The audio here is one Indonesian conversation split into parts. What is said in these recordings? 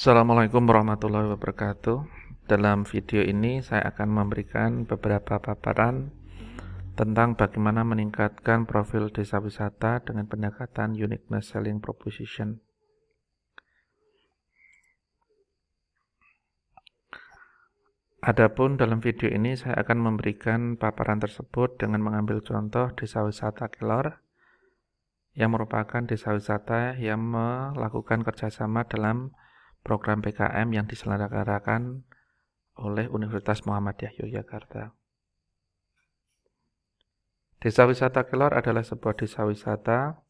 Assalamualaikum warahmatullahi wabarakatuh. Dalam video ini saya akan memberikan beberapa paparan tentang bagaimana meningkatkan profil desa wisata dengan pendekatan uniqueness selling proposition. Adapun dalam video ini saya akan memberikan paparan tersebut dengan mengambil contoh desa wisata Kelor yang merupakan desa wisata yang melakukan kerjasama dalam program PKM yang diselenggarakan oleh Universitas Muhammadiyah Yogyakarta. Desa wisata Kelor adalah sebuah desa wisata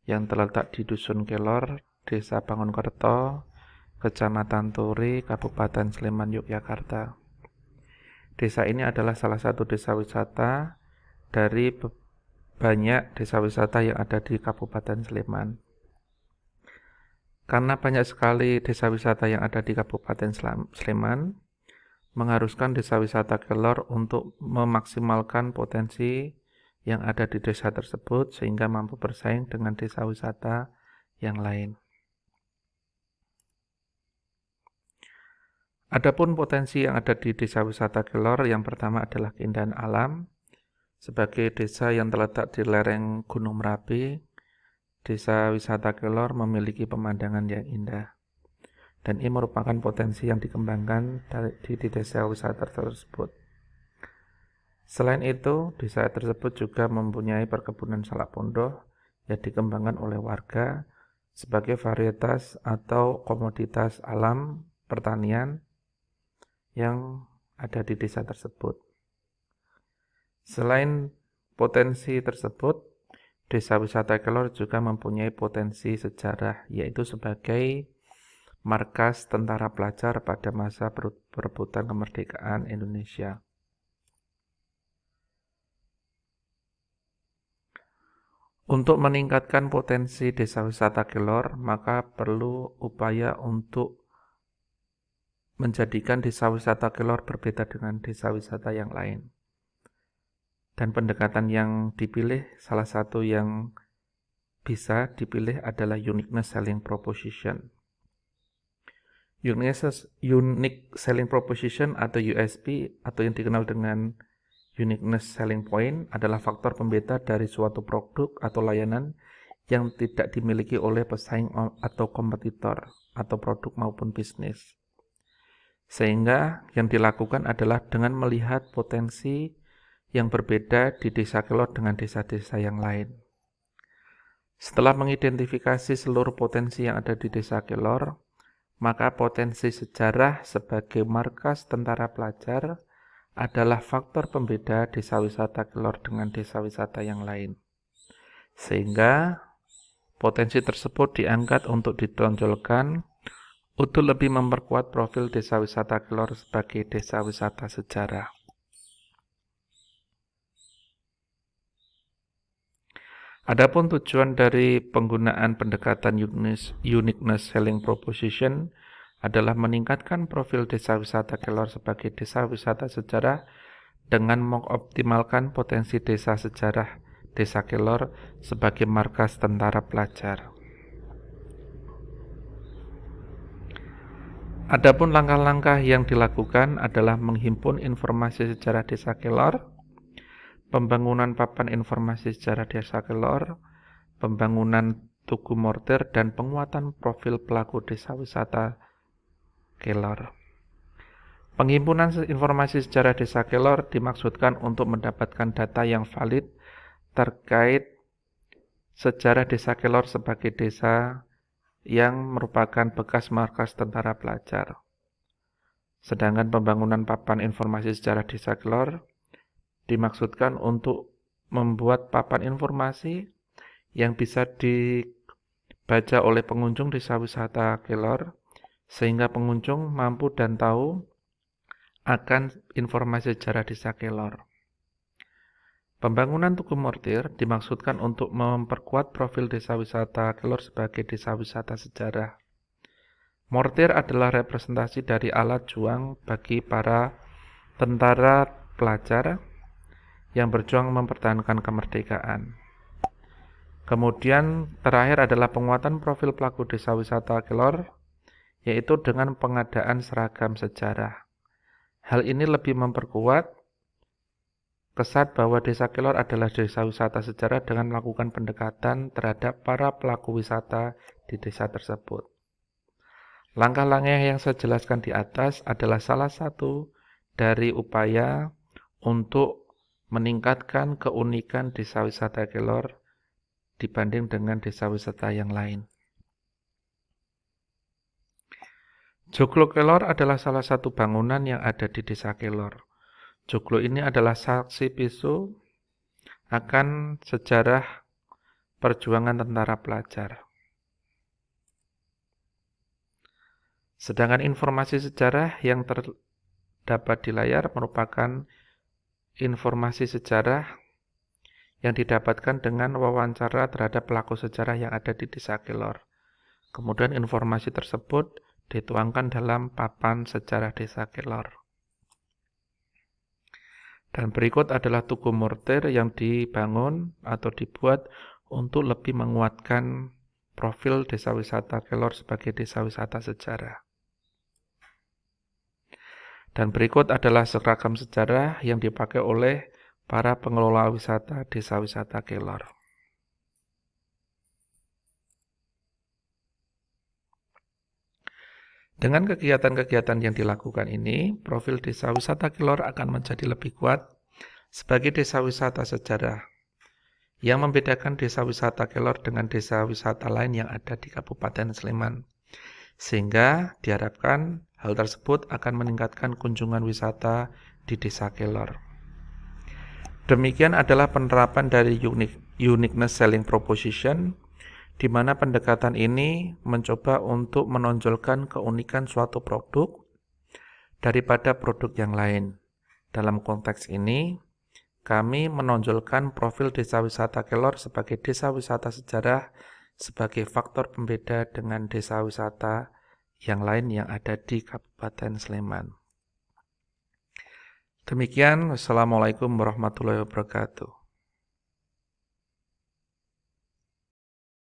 yang terletak di Dusun Kelor, Desa Bangunkerto, Kecamatan Turi, Kabupaten Sleman, Yogyakarta. Desa ini adalah salah satu desa wisata dari banyak desa wisata yang ada di Kabupaten Sleman. Karena banyak sekali desa wisata yang ada di Kabupaten Sleman, mengharuskan desa wisata Kelor untuk memaksimalkan potensi yang ada di desa tersebut sehingga mampu bersaing dengan desa wisata yang lain. Adapun potensi yang ada di desa wisata Kelor, yang pertama adalah keindahan alam. Sebagai desa yang terletak di lereng Gunung Merapi, desa wisata Kelor memiliki pemandangan yang indah. Dan ini merupakan potensi yang dikembangkan di desa wisata tersebut. Selain itu, desa tersebut juga mempunyai perkebunan salak pondoh yang dikembangkan oleh warga sebagai varietas atau komoditas alam pertanian yang ada di desa tersebut. Selain potensi tersebut, desa wisata Kelor juga mempunyai potensi sejarah, yaitu sebagai markas tentara pelajar pada masa perebutan kemerdekaan Indonesia. Untuk meningkatkan potensi desa wisata Kelor, maka perlu upaya untuk menjadikan desa wisata Kelor berbeda dengan desa wisata yang lain. Dan pendekatan yang dipilih, salah satu yang bisa dipilih adalah uniqueness selling proposition. Unique selling proposition atau USP atau yang dikenal dengan uniqueness selling point adalah faktor pembeda dari suatu produk atau layanan yang tidak dimiliki oleh pesaing atau kompetitor atau produk maupun bisnis. Sehingga yang dilakukan adalah dengan melihat potensi yang berbeda di desa Kelor dengan desa-desa yang lain. Setelah mengidentifikasi seluruh potensi yang ada di desa Kelor, maka potensi sejarah sebagai markas tentara pelajar adalah faktor pembeda desa wisata Kelor dengan desa wisata yang lain. Sehingga potensi tersebut diangkat untuk ditonjolkan untuk lebih memperkuat profil desa wisata Kelor sebagai desa wisata sejarah. Adapun tujuan dari penggunaan pendekatan uniqueness selling proposition adalah meningkatkan profil desa wisata Kelor sebagai desa wisata sejarah dengan mengoptimalkan potensi desa sejarah desa Kelor sebagai markas tentara pelajar. Adapun langkah-langkah yang dilakukan adalah menghimpun informasi sejarah desa Kelor, pembangunan papan informasi sejarah desa Kelor, pembangunan tugu mortir, dan penguatan profil pelaku desa wisata Kelor. Penghimpunan informasi sejarah desa Kelor dimaksudkan untuk mendapatkan data yang valid terkait sejarah desa Kelor sebagai desa yang merupakan bekas markas tentara pelajar. Sedangkan pembangunan papan informasi sejarah desa Kelor dimaksudkan untuk membuat papan informasi yang bisa dibaca oleh pengunjung desa wisata Kelor sehingga pengunjung mampu dan tahu akan informasi sejarah desa Kelor. Pembangunan tugu mortir dimaksudkan untuk memperkuat profil desa wisata Kelor sebagai desa wisata sejarah. Mortir adalah representasi dari alat juang bagi para tentara pelajar yang berjuang mempertahankan kemerdekaan. Kemudian terakhir adalah penguatan profil pelaku desa wisata Kelor yaitu dengan pengadaan seragam sejarah. Hal ini lebih memperkuat kesan bahwa Desa Kelor adalah desa wisata sejarah dengan melakukan pendekatan terhadap para pelaku wisata di desa tersebut. Langkah-langkah yang saya jelaskan di atas adalah salah satu dari upaya untuk meningkatkan keunikan desa wisata Kelor dibanding dengan desa wisata yang lain. Joglo Kelor adalah salah satu bangunan yang ada di desa Kelor. Joglo ini adalah saksi bisu akan sejarah perjuangan tentara pelajar. Sedangkan informasi sejarah yang terdapat di layar merupakan informasi sejarah yang didapatkan dengan wawancara terhadap pelaku sejarah yang ada di desa Kelor. Kemudian informasi tersebut dituangkan dalam papan sejarah desa Kelor. Dan berikut adalah tugu mortir yang dibangun atau dibuat untuk lebih menguatkan profil desa wisata Kelor sebagai desa wisata sejarah. Dan berikut adalah seragam sejarah yang dipakai oleh para pengelola wisata desa wisata Kelor. Dengan kegiatan-kegiatan yang dilakukan ini, profil desa wisata Kelor akan menjadi lebih kuat sebagai desa wisata sejarah. Yang membedakan desa wisata Kelor dengan desa wisata lain yang ada di Kabupaten Sleman. Sehingga diharapkan hal tersebut akan meningkatkan kunjungan wisata di desa Kelor. Demikian adalah penerapan dari uniqueness selling proposition, di mana pendekatan ini mencoba untuk menonjolkan keunikan suatu produk daripada produk yang lain. Dalam konteks ini, kami menonjolkan profil desa wisata Kelor sebagai desa wisata sejarah sebagai faktor pembeda dengan desa wisata yang lain yang ada di Kabupaten Sleman. Demikian, wassalamualaikum warahmatullahi wabarakatuh.